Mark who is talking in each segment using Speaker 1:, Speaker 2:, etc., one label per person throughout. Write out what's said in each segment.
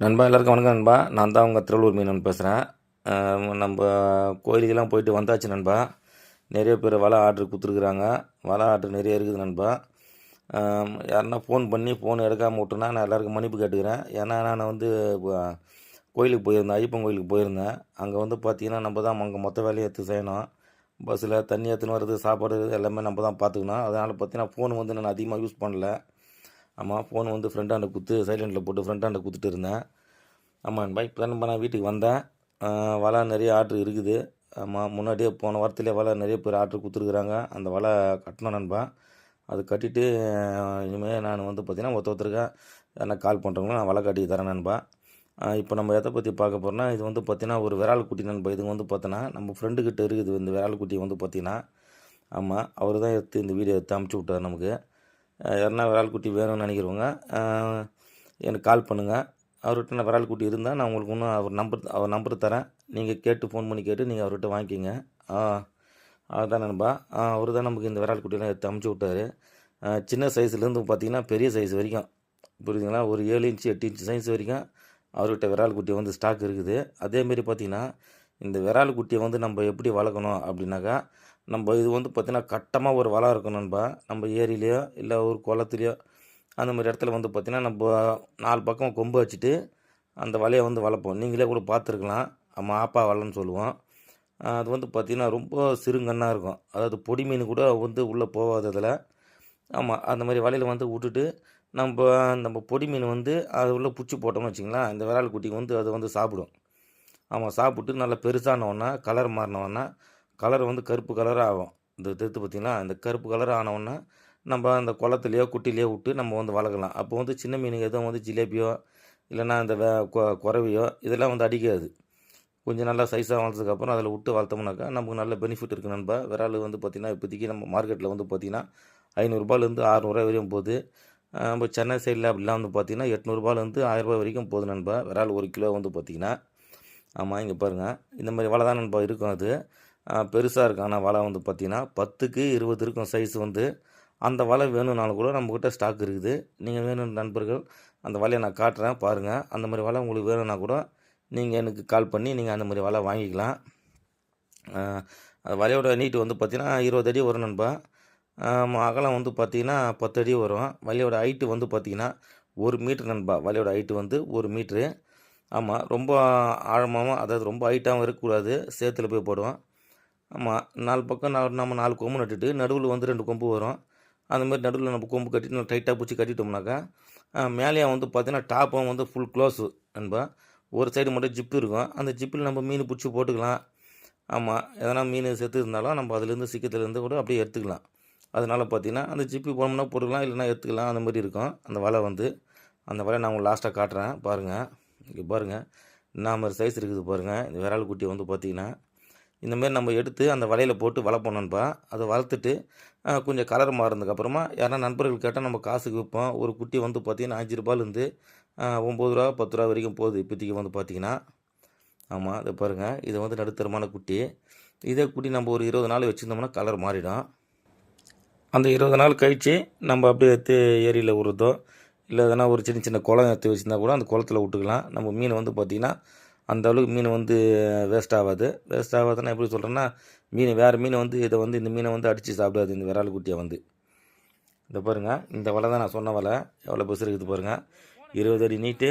Speaker 1: நண்பா எல்லாருக்கும் வணக்கம் நண்பா. நான் தான் உங்கள் திருவள்ளூர் மீனவன் பேசுகிறேன். நம்ம கோயிலுக்கெல்லாம் போயிட்டு வந்தாச்சு நண்பா. நிறைய பேர் வலை ஆர்டர் கொடுத்துருக்குறாங்க. வலை ஆர்டர் நிறைய இருக்குது நண்பா. யாருன்னா ஃபோன் பண்ணி ஃபோன் எடுக்காமல் விட்டுனா நான் எல்லாருக்கும் மன்னிப்பு கேட்டுக்கிறேன். ஏன்னா நான் வந்து கோயிலுக்கு போயிருந்தேன், ஐயப்பன் கோயிலுக்கு போயிருந்தேன். அங்கே வந்து பார்த்திங்கன்னா நம்ம தான் அங்கே மொத்த வேலையை எடுத்து செய்யணும். பஸ்ஸில் தண்ணி எடுத்துன்னு வர்றது, சாப்பாடு எல்லாமே நம்ம தான் பார்த்துக்கணும். அதனால் பார்த்தீங்கன்னா ஃபோன் வந்து நான் அதிகமாக யூஸ் பண்ணல. ஆமாம், ஃபோன் வந்து ஃப்ரெண்டாண்ட கொடுத்து சைலண்டில் போட்டு ஃப்ரெண்டாண்ட கொடுத்துட்டு இருந்தேன். ஆமாம் நண்பா, இப்போ தான் நான் வீட்டுக்கு வந்தேன். வலை நிறைய ஆர்ட்ரு இருக்குது. ஆமாம், முன்னாடியே போன வாரத்திலே வலை நிறைய பேர் ஆர்ட்ரு கொடுத்துருக்குறாங்க. அந்த வலை கட்டணும் நண்பா. அது கட்டிட்டு இனிமேல் நான் வந்து பார்த்திங்கன்னா ஒருத்தருக்காக யாரா கால் பண்ணுறவங்களும் நான் வலை கட்டி தரேன் நண்பா. இப்போ நம்ம எதை பற்றி பார்க்க போகிறோன்னா, இது வந்து பார்த்திங்கன்னா ஒரு விரால் குட்டி நண்பா. இது வந்து பார்த்தோன்னா நம்ம ஃப்ரெண்டுக்கிட்ட இருக்குது இந்த விரால் குட்டி வந்து பார்த்திங்கன்னா. ஆமாம், அவர் தான் எடுத்து இந்த வீடியோ எடுத்து அமுச்சு விட்டார் நமக்கு. யாருன்னா விரால் குட்டி வேணும்னு நினைக்கிறவங்க எனக்கு கால் பண்ணுங்கள். அவர்கிட்ட நான் விரால் குட்டி இருந்தால் நான் உங்களுக்கு இன்னும் அவர் நம்பர் தரேன். நீங்கள் கேட்டு ஃபோன் பண்ணி கேட்டு நீங்கள் அவர்கிட்ட வாங்கிக்கிங்க. அதுதான் நண்பா. அவர் தான் நமக்கு இந்த விரால் குட்டியெல்லாம் எடுத்து அமுச்சு விட்டார். சின்ன சைஸ்லேருந்து பார்த்திங்கன்னா பெரிய சைஸ் வரைக்கும், புரியுதுங்களா, ஒரு 7 இன்ச்சு 8 இன்ச்சு சைஸ் வரைக்கும் அவர்கிட்ட விரால் குட்டி வந்து ஸ்டாக் இருக்குது. அதேமாரி பார்த்திங்கன்னா இந்த விரால் குட்டியை வந்து நம்ம எப்படி வளர்க்கணும் அப்படின்னாக்கா, நம்ம இது வந்து பார்த்திங்கன்னா கட்டமாக ஒரு வலை இருக்கும் நண்பா. நம்ம ஏரியிலையோ இல்லை ஒரு குளத்துலையோ அந்த மாதிரி இடத்துல வந்து பார்த்திங்கன்னா நம்ம 4 பக்கம் கொம்பு வச்சுட்டு அந்த வலையை வந்து வளர்ப்போம். நீங்களே கூட பார்த்துருக்கலாம். ஆப்பா வலைன்னு சொல்லுவோம். அது வந்து பார்த்திங்கன்னா ரொம்ப சிறுங்கன்னாக இருக்கும். அதாவது பொடி மீன் கூட வந்து உள்ளே போகாததில். ஆமாம், அந்த மாதிரி வலையில் வந்து விட்டுட்டு நம்ம பொடி மீன் வந்து அது உள்ளே பிடிச்சி போட்டோம்னு வச்சிங்களேன், இந்த விரால் குட்டிக்கு வந்து அது வந்து சாப்பிடும். ஆமாம், சாப்பிட்டு நல்லா பெருசானவொன்னே கலர் மாறினவொன்னே கலர் வந்து கருப்பு கலராக ஆகும். இந்த தெத்து பார்த்திங்கன்னா இந்த கருப்பு கலர் ஆனவொன்னே நம்ம அந்த குளத்துலையோ குட்டிலையோ விட்டு நம்ம வந்து வளர்க்கலாம். அப்போ வந்து சின்ன மீனுங்க எதுவும் வந்து ஜிலேபியோ இல்லைன்னா இந்த குறவையோ இதெல்லாம் வந்து அடிக்காது. கொஞ்சம் நல்லா சைஸாக வளர்த்ததுக்கப்புறம் அதில் விட்டு வளர்த்தோம்னாக்கா நமக்கு நல்ல பெனிஃபிட் இருக்குது நண்பா. விரால் வந்து பார்த்திங்கன்னா இப்போதைக்கு நம்ம மார்க்கெட்டில் வந்து பார்த்திங்கன்னா ரூ. 500 600 வரையும் போகுது. நம்ம சென்னை சைடில் அப்படிலாம் வந்து பார்த்திங்கன்னா ரூ. 800 ரூ. 1000 வரைக்கும் போகுது நண்பா. விரால் 1 கிலோ வந்து பார்த்திங்கன்னா. ஆமாம், இங்கே பாருங்கள், இந்த மாதிரி வலை தான் நண்பா இருக்கும். அது பெருசாக இருக்கும். ஆனால் வலை வந்து பார்த்திங்கன்னா 10க்கு 20 இருக்கும் சைஸ் வந்து. அந்த வலை வேணும்னாலும் கூட நம்மக்கிட்ட ஸ்டாக் இருக்குது. நீங்கள் வேணும் நண்பர்கள், அந்த வலையை நான் காட்டுறேன் பாருங்கள். அந்த மாதிரி வலை உங்களுக்கு வேணும்னா கூட நீங்கள் எனக்கு கால் பண்ணி நீங்கள் அந்த மாதிரி வலை வாங்கிக்கலாம். வலையோட நீட்டு வந்து பார்த்திங்கன்னா 20 அடி வரும் நண்பா. அகலம் வந்து பார்த்திங்கன்னா 10 அடி வரும். வலையோட ஹைட்டு வந்து பார்த்திங்கன்னா 1 மீட்ரு நண்பா. வலையோட ஹைட்டு வந்து 1 மீட்ரு. ஆமாம், ரொம்ப ஆழமாகவும் அதாவது ரொம்ப ஹைட்டாகவும் இருக்கக்கூடாது, சேத்துல போய் போடுவோம். ஆமாம், 4 பக்கம் நம்ம 4 கொம்பு நட்டுட்டு நடுவில் வந்து 2 கொம்பு வரும். அந்த மாதிரி நடுவில் நம்ம கொம்பு கட்டிட்டு நல்லா டைட்டாக பிடிச்சி கட்டிட்டோம்னாக்கா மேலேயே வந்து பார்த்திங்கன்னா டாப்பும் வந்து ஃபுல் க்ளோஸு நண்பா. ஒரு சைடு மட்டும் ஜிப்பு இருக்கும். அந்த ஜிப்பில் நம்ம மீன் பிடிச்சி போட்டுக்கலாம். ஆமாம், எதனா மீன் செத்து இருந்தாலும் நம்ம அதுலேருந்து சிக்கத்துலேருந்து கூட அப்படியே எடுத்துக்கலாம். அதனால் பார்த்திங்கன்னா அந்த ஜிப்பி போனோம்னா போட்டுக்கலாம், இல்லைனா எடுத்துக்கலாம். அந்த மாதிரி இருக்கும் அந்த வலை வந்து. அந்த வலை நான் உங்களுக்கு லாஸ்ட்டாக காட்டுறேன் பாருங்கள். இங்கே பாருங்கள், என்ன மாதிரி சைஸ் இருக்குது பாருங்கள். இந்த விரால் குட்டி வந்து பார்த்திங்கன்னா இந்தமாரி நம்ம எடுத்து அந்த வலையில் போட்டு வளர்ப்போம் நண்பா. அதை வளர்த்துட்டு கொஞ்சம் கலர் மாறினதுக்கப்புறமா யாரா நண்பர்கள் கேட்டால் நம்ம காசுக்கு விற்போம். ஒரு குட்டி வந்து பார்த்திங்கன்னா ரூ. 5லேருந்து ரூ. 9 ரூ. 10 வரைக்கும் போகுது இப்போதைக்கு வந்து பார்த்திங்கன்னா. ஆமாம், இதை பாருங்கள், இது வந்து நடுத்தரமான குட்டி. இதே குட்டி நம்ம ஒரு 20 நாள் வச்சுருந்தோம்னா கலர் மாறிடும். அந்த 20 நாள் கழித்து நம்ம அப்படியே எடுத்து ஏரியில் விடுறதோ இல்லை எதனா ஒரு சின்ன சின்ன குளம் எடுத்து வச்சுருந்தா கூட அந்த குளத்தில் விட்டுக்கலாம். நம்ம மீன் வந்து பார்த்திங்கன்னா அந்த அளவுக்கு மீன் வந்து வேஸ்ட் ஆகாது. வேஸ்ட் ஆகாதுன்னா எப்படி சொல்கிறேன்னா, வேறு மீன் வந்து இதை வந்து இந்த மீனை வந்து அடித்து சாப்பிடாது இந்த விரால் குட்டியை வந்து. இந்த பாருங்கள், இந்த வலை தான் நான் சொன்ன வலை. எவ்வளோ பெருசு இருக்குது பாருங்கள். 20 அடி நீட்டு,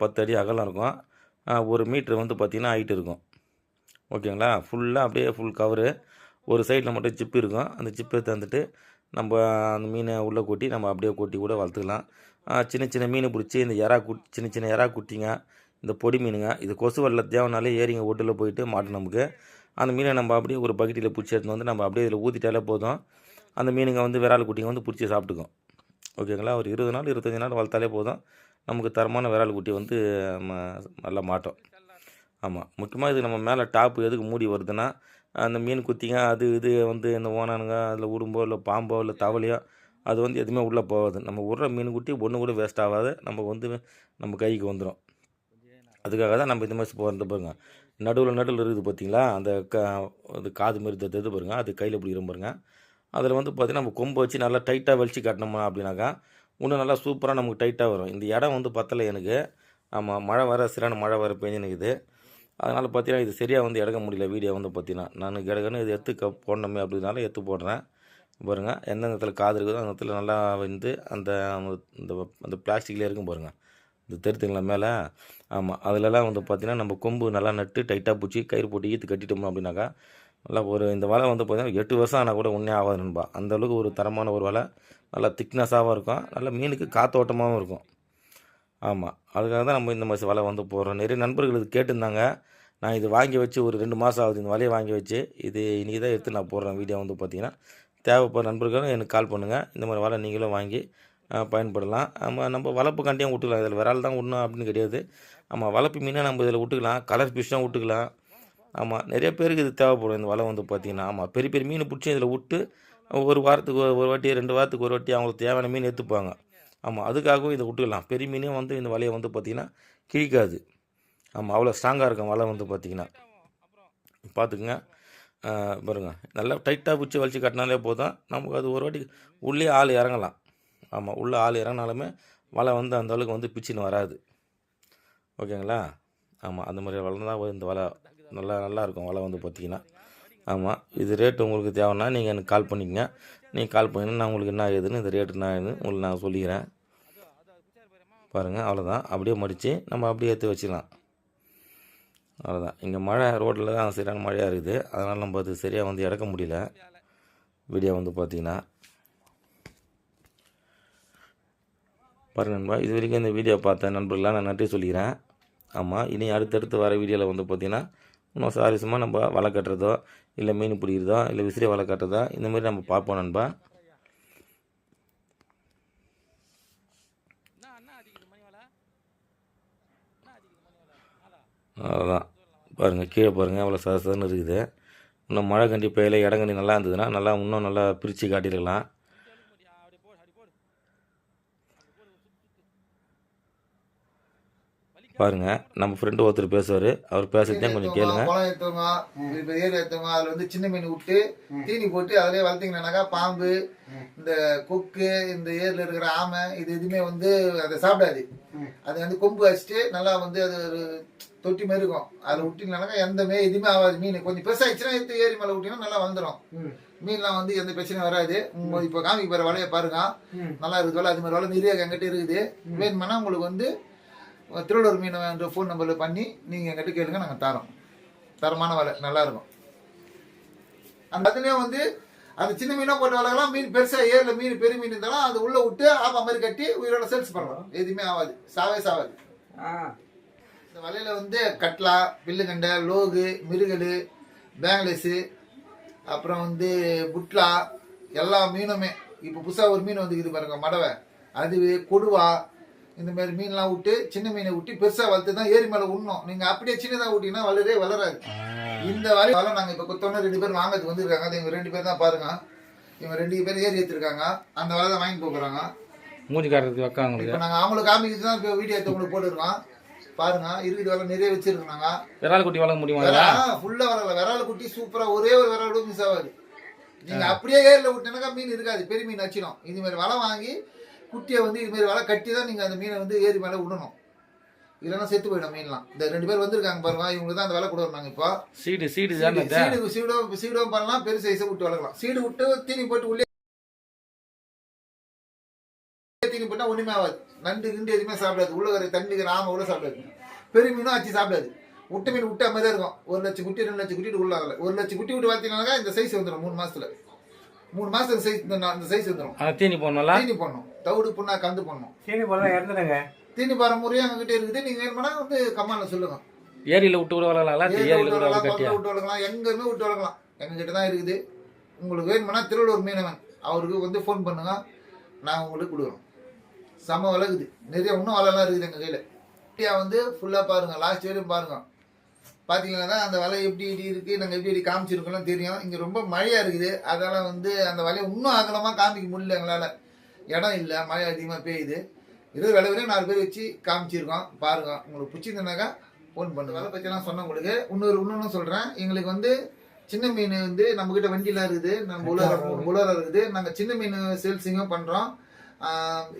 Speaker 1: 10 அடி அகலம் இருக்கும். 1 மீட்ரு வந்து பார்த்திங்கன்னா ஹைட் இருக்கும். ஓகேங்களா, ஃபுல்லாக அப்படியே ஃபுல் கவரு. ஒரு சைடில் மட்டும் ஜிப்பு இருக்கும். அந்த ஜிப்பை தந்துட்டு நம்ம அந்த மீனை உள்ளே கொட்டி நம்ம அப்படியே கொட்டி கூட வளர்த்துக்கலாம். சின்ன சின்ன மீன் பிடிச்சி இந்த சின்ன சின்ன எறா குட்டிங்க, இந்த பொடி மீனுங்க, இது கொசு வலையில் தேவைனாலே ஏரிங்க ஒட்டில் போயிட்டு மாட்டோம் நமக்கு. அந்த மீனை நம்ம அப்படியே ஒரு பக்கெட்டில் பிடிச்சி எடுத்துன்னு வந்து நம்ம அப்படியே இதில் ஊற்றிட்டாலே போதும். அந்த மீனுங்க வந்து விரால் குட்டிங்க வந்து பிடிச்சி சாப்பிட்டுக்கும். ஓகேங்களா, ஒரு 20 நாள் 25 நாள் வளர்த்தாலே போதும், நமக்கு தரமான விரால் குட்டி வந்து நல்லா மாட்டோம். ஆமாம், முக்கியமாக இது நம்ம மேலே டாப்பு எதுக்கு மூடி வருதுன்னா, அந்த மீன் குத்திங்க அது இது வந்து இந்த ஓனானுங்க அதில் உடும்போ இல்லை பாம்போ இல்லை தவளையோ அது வந்து எதுவுமே உள்ளே போகாது. நம்ம விட்ற மீன் குட்டி ஒன்று கூட வேஸ்ட் ஆகாது, நமக்கு வந்து நம்ம கைக்கு வந்துடும். அதுக்காக தான் நம்ம இந்த மாதிரி போகிறது பாருங்க. நடுவில் இருக்குது பார்த்திங்களா, அந்த அது காது மாரி இது பாருங்க, அது கையில் பிடிக்கிற பாருங்க. அதில் வந்து பார்த்திங்கன்னா நம்ம கொம்பு வச்சு நல்லா டைட்டாக வலிச்சு காட்டினோம்னா அப்படின்னாக்கா இன்னும் நல்லா சூப்பராக நமக்கு டைட்டாக வரும். இந்த இடம் வந்து பத்தலை எனக்கு. ஆமாம், மழை வர சிறான மழை வர பெஞ்சுன்னுக்குது. அதனால் பார்த்தீங்கன்னா இது சரியாக வந்து எடுக்க முடியல வீடியோ வந்து பார்த்தீங்கன்னா. நான் கிடக்குன்னு இது போடணுமே அப்படினால எடுத்து போடுறேன். பாருங்கள் எந்தெந்த இடத்துல காது இருக்குதோ அந்த இடத்துல நல்லா வந்து அந்த இந்த அந்த பிளாஸ்டிக்லேயே இருக்கும் பாருங்கள். இந்த தெரித்துங்களா மேலே. ஆமாம், அதிலலாம் வந்து பார்த்திங்கன்னா நம்ம கொம்பு நல்லா நட்டு டைட்டாக பிடிச்சி கயிறு போட்டு ஈத்து கட்டிட்டோம் அப்படின்னாக்கா நல்லா இந்த வலை வந்து பார்த்திங்கன்னா 8 வருஷம் ஆனால் கூட ஒன்றே ஆகாது நண்பா. அந்தளவுக்கு ஒரு தரமான ஒரு வலை. நல்லா திக்னஸாகவும் இருக்கும். நல்லா மீனுக்கு காற்றோட்டமாகவும் இருக்கும். ஆமாம், அதுக்காக தான் நம்ம இந்த மாதிரி வலை வந்து போடுறோம். நிறைய நண்பர்கள் இது கேட்டிருந்தாங்க. நான் இது வாங்கி வச்சு ஒரு 2 மாதம் ஆகுது இந்த வலையை வாங்கி வச்சு. இது இன்றைக்கி தான் எடுத்து நான் போடுறேன் வீடியோ வந்து பார்த்திங்கன்னா. தேவைப்படுற நண்பர்களும் எனக்கு கால் பண்ணுங்கள். இந்த மாதிரி வலை நீங்களும் வாங்கி பயன்படலாம். நம்ம வளர்ப்பு கண்டியும் விட்டுக்கலாம். இதில் விரால் தான் விடணும் அப்படின்னு கிடையாது. ஆமாம், வளர்ப்பு மீனை நம்ம இதில் விட்டுக்கலாம். கலர் ஃபிஷ்ஷும் விட்டுக்கலாம். ஆமாம், நிறைய பேருக்கு இது தேவைப்படும் இந்த வலை வந்து பார்த்திங்கன்னா. ஆமாம், பெரிய பெரிய மீன் பிடிச்சி இதில் விட்டு ஒரு வாரத்துக்கு ஒரு வாட்டி 2 வாரத்துக்கு ஒரு வாட்டி அவங்களுக்கு தேவையான மீன் எடுத்துப்பாங்க. ஆமாம், அதுக்காகவும் இதை விட்டுக்கலாம். பெரிய மீனே வந்து இந்த வலையை வந்து பார்த்திங்கன்னா கிழிக்காது. ஆமாம், அவ்வளோ ஸ்ட்ராங்காக இருக்கும் வலை வந்து பார்த்திங்கன்னா. பார்த்துக்குங்க. பாருங்கள் நல்லா டைட்டாக பிடிச்சி வலிச்சு கட்டினாலே போதும். நமக்கு அது ஒரு வாட்டி உள்ளே ஆள் இறங்கலாம். ஆமாம், உள்ளே ஆள் இறங்கினாலுமே வலை வந்து அந்த அளவுக்கு வந்து பிச்சுன்னு வராது. ஓகேங்களா? ஆமாம், அந்த மாதிரி வலை தான் இந்த வலை நல்லா இருக்கும் வலை வந்து பார்த்திங்கன்னா. ஆமாம், இது ரேட்டு உங்களுக்கு தேவைன்னா நீங்கள் எனக்கு கால் பண்ணிக்கங்க. நீங்கள் கால் பண்ணிங்கன்னா நான் உங்களுக்கு என்ன ஏதுன்னு இந்த ரேட்டு என்ன ஏதுன்னு உங்களுக்கு நான் சொல்லிக்கிறேன். பாருங்கள், அவ்வளோதான். அப்படியே மடித்து நம்ம அப்படியே எடுத்து வச்சிடலாம். அவ்வளோதான். இங்கே மழை ரோட்டில் தான் சரியான மழையாக இருக்குது. அதனால் நம்ம அது சரியாக வந்து எடுக்க முடியல வீடியோ வந்து பார்த்திங்கன்னா. பாருங்கள் நண்பா, இது வரைக்கும் இந்த வீடியோ பார்த்த நண்பர்களாக நான் நன்றி சொல்லிக்கிறேன். ஆமாம், இனி அடுத்தடுத்து வர வீடியோவில் வந்து பார்த்திங்கன்னா இன்னும் சுவாரஸ்யமாக நம்ம வலை கட்டுறதோ இல்லை மீன் பிடிக்கிறதோ இல்லை விசிறி வலை கட்டுறதோ இந்த மாதிரி நம்ம பார்ப்போம் நண்பா. அவ்வளோதான். பாருங்கள் கீழே பாருங்கள் அவ்வளோ சதன்னு இருக்குது. இன்னும் மழை கண்டி பெய்யல இடங்கண்டி நல்லா இருந்ததுன்னா இன்னும் நல்லா பிரித்து காட்டியிருக்கலாம். பாருங்க நம்ம ஃப்ரெண்டு ஒருத்தர் பேசுவார். அவர் பேசுறதையும் கொஞ்சம் கேளுங்க.
Speaker 2: குளம் ஏற்றுவங்க, இப்போ ஏரி ஏற்றுவங்க, அதில் வந்து சின்ன மீன் விட்டு தீனி போட்டு அதிலே வளர்த்திங்கன்னாக்கா பாம்பு, இந்த கொக்கு, இந்த ஏரியில் இருக்கிற ஆமை இது எதுவுமே வந்து அதை சாப்பிடாது. அது வந்து கொம்பு வச்சுட்டு நல்லா வந்து அது ஒரு தொட்டி மாதிரி இருக்கும். அதில் விட்டிங்கனாக்கா எந்தமே எதுவுமே ஆகாது. மீன் கொஞ்சம் பெருசாகிடுச்சுன்னா எடுத்து ஏரி மேலே விட்டிங்கன்னா நல்லா வந்துடும். மீன்லாம் வந்து எந்த பிரச்சனையும் வராது. இப்போ காமிக்கு போகிற வலையை பாருங்க, நல்லா இருக்குது வலை. அது மாதிரி வலை நிறைய எங்கிட்ட இருக்குது. வேணுமானா உங்களுக்கு வந்து திருவள்ளூர் மீனவன்ற ஃபோன் நம்பரில் பண்ணி நீங்கள் எங்கிட்ட கேளுங்க, நாங்கள் தரோம். தரமான வலை நல்லாயிருக்கும். அந்த அதுலேயும் வந்து அந்த சின்ன மீனாக போட்ட வலைலாம் மீன் பெருசாக ஏரியில் மீன் பெரிய மீன் இருந்தாலும் அது உள்ளே விட்டு ஆப்பா மாதிரி கட்டி உயிரோட சேல்ஸ் பண்ணலாம். எதுவுமே ஆகாது, சாவாது. இந்த வலையில் வந்து கட்லா, பில்லுகண்டை, லோகு, மிருகல், பேங்க்லெஸ்ஸு, அப்புறம் வந்து புட்லா எல்லா மீனுமே. இப்போ புதுசாக ஒரு மீன் வந்துக்குது பாருங்க, மடவை, அதுவே கொடுவா, இந்த மாதிரி மீன்லாம் விட்டு சின்ன மீனை விட்டு பெருசாக வளர்த்து தான் ஏரி மேலே விடணும். நீங்கள் அப்படியே சின்னதாக விட்டீங்கன்னா வளராது. இந்த வலை நாங்கள் இப்போ கொத்தோன்னா 2 பேர் வாங்கிறதுக்கு வந்துருக்காங்க. அது இவங்க 2 பேர் தான் பாருங்க. இவங்க 2 பேர் ஏறி ஏற்றிருக்காங்க. அந்த வலை தான் வாங்கி போகிறாங்க.
Speaker 1: மூஞ்சி காட்டுறதுக்கு வைக்காங்க.
Speaker 2: இப்போ நாங்கள் அவங்களுக்கு காமிக்கிட்டு தான் இப்போ வீடியோ எடுத்து உங்களுக்கு போட்டுருக்கோம். பாருங்க, இருக்குது வலை நிறைய வச்சிருக்கோம். நாங்கள்
Speaker 1: விரால் குட்டி வளர்க்க முடியுமா?
Speaker 2: ஃபுல்லாக வளரல. விரால் குட்டி சூப்பராக ஒரே ஒரு விரால் கூட மிஸ் ஆகாது. நீங்கள் அப்படியே ஏரியில் விட்டீங்கன்னாக்கா மீன் இருக்காது, பெரிய மீன் வச்சிடும். இது மாதிரி வலை வாங்கி குட்டியை வந்து இதுமாரி வலை கட்டி தான் நீங்கள் அந்த மீனை வந்து ஏரி மேலே விடணும். இல்லைன்னா செத்து போயிடும் மீன்லாம். இந்த 2 பேர் வந்திருக்காங்க பாருங்க, இவங்களுக்கு தான் அந்த வலை கொடுக்குறாங்க. இப்போ சீடும் பண்ணலாம், பெரிய சைஸை விட்டு வளர்க்கலாம். சீடு விட்டு தீனி போட்டு உள்ளே தீனி போட்டால் ஒன்றுமே ஆகாது. நண்டு கிண்டு எதுவுமே சாப்பிடாது. உள்ள வர தண்ணிக்கு ஆமை கூட சாப்பிடாது. பெரிய மீனும் ஆச்சு சாப்பிடாது. விட்ட மீன் விட்ட மாதிரி தான் இருக்கும். 1 லட்சம் குட்டி 2 லட்சம் குட்டி உள்ள ஆகல. 1 லட்சம் குட்டி விட்டு வளர்த்தீங்கன்னாக்கா இந்த சைஸ் வந்துடும். 3 மாசத்துல இந்த சைஸ் வந்துடும். தீனி போடணும், தவிடு புண்ணா கந்து போடணும்.
Speaker 3: தீனி போடலாம் இறந்துடுங்க.
Speaker 2: தீனி போற முறையும் எங்ககிட்ட இருக்குது. நீங்க வேணும்னா வந்து கமான்ல சொல்லுங்க.
Speaker 1: ஏரியில விட்டு வளர்க்கலாம்,
Speaker 2: எங்கேயுமே விட்டு வளர்க்கலாம். எங்ககிட்ட தான் இருக்குது. உங்களுக்கு வேணும்னா திருவள்ளூர் மீனவன் அவருக்கு வந்து ஃபோன் பண்ணுங்க, நான் உங்களுக்கு கொடுக்குறோம். செம வளர்க்குது. நிறைய இன்னும் வலைலாம் இருக்குது எங்கள் கையில். வந்து ஃபுல்லாக பாருங்க, லாஸ்ட் வரையும் பாருங்க. பார்த்தீங்கன்னா அந்த வலை எப்படி இருக்குது, நாங்கள் எப்படி காமிச்சிருக்கோம்லாம் தெரியும். இங்கே ரொம்ப மழையாக இருக்குது. அதனால் வந்து அந்த வலையை இன்னும் அகலமாக காமிக்க முடியல எங்களால். இடம் இல்லை, மழை அதிகமாக பெய்யுது. இருபது வரையும் 4 பேர் வச்சு காமிச்சிருக்கோம். பாருங்க, உங்களுக்கு பிடிச்சிருந்தாக்கா ஃபோன் பண்ணுங்க. வலை பற்றிலாம் சொன்ன உங்களுக்கு இன்னொன்று சொல்கிறேன். எங்களுக்கு வந்து சின்ன மீன் வந்து நம்மக்கிட்ட வண்டியெலாம் இருக்குது. நம்ம புலராக இருக்குது. நாங்கள் சின்ன மீன் சேல்ஸிங்கும் பண்ணுறோம்.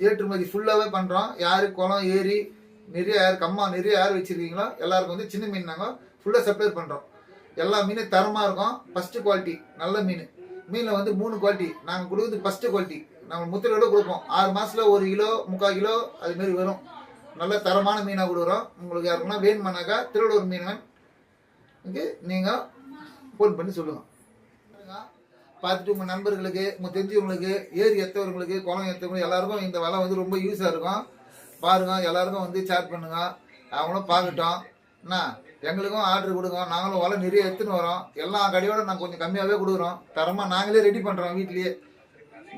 Speaker 2: ஏற்றுமதி ஃபுல்லாகவே பண்ணுறோம். யார் குளம் ஏரி நிறைய யார் வச்சுருக்கீங்களோ எல்லாருக்கும் வந்து சின்ன மீன் நாங்கள் ஃபுல்லாக சப்ளை பண்ணுறோம். எல்லா மீனும் தரமாக இருக்கும். ஃபஸ்ட்டு குவாலிட்டி நல்ல மீனில் வந்து 3 குவாலிட்டி நாங்கள் கொடுக்குறது. ஃபஸ்ட்டு குவாலிட்டி நாங்கள் முத்திரையோட கொடுப்போம். 6 மாதத்தில் 1 கிலோ 3/4 கிலோ அதுமாரி வரும். நல்ல தரமான மீனாக கொடுக்குறோம். உங்களுக்கு யாருக்குன்னா வேணுமானாக்கா திருவள்ளூர் மீனவனுக்கு நீங்கள் ஃபோன் பண்ணி சொல்லுங்கள். பார்த்துட்டு உங்கள் நண்பர்களுக்கு, உங்கள் தெரிஞ்சவங்களுக்கு, ஏரி எத்தவங்களுக்கு, குளம் எத்தவங்களுக்கு எல்லாருக்கும் இந்த வலை வந்து ரொம்ப யூஸாக இருக்கும். பாருங்கள், எல்லாருக்கும் வந்து சேட் பண்ணுங்க, அவங்களும் பார்க்கட்டும். என்ன எங்களுக்கும் ஆர்டர் கொடுங்க. நாங்களும் வலை நிறைய எடுத்துன்னு வரோம். எல்லா கடையோட நாங்கள் கொஞ்சம் கம்மியாகவே கொடுக்குறோம். தரமாக நாங்களே ரெடி பண்ணுறோம். வீட்லேயே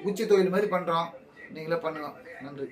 Speaker 2: குச்சி தொழில் மாதிரி பண்ணுறோம். நீங்களே பண்ணுங்க. நன்றி.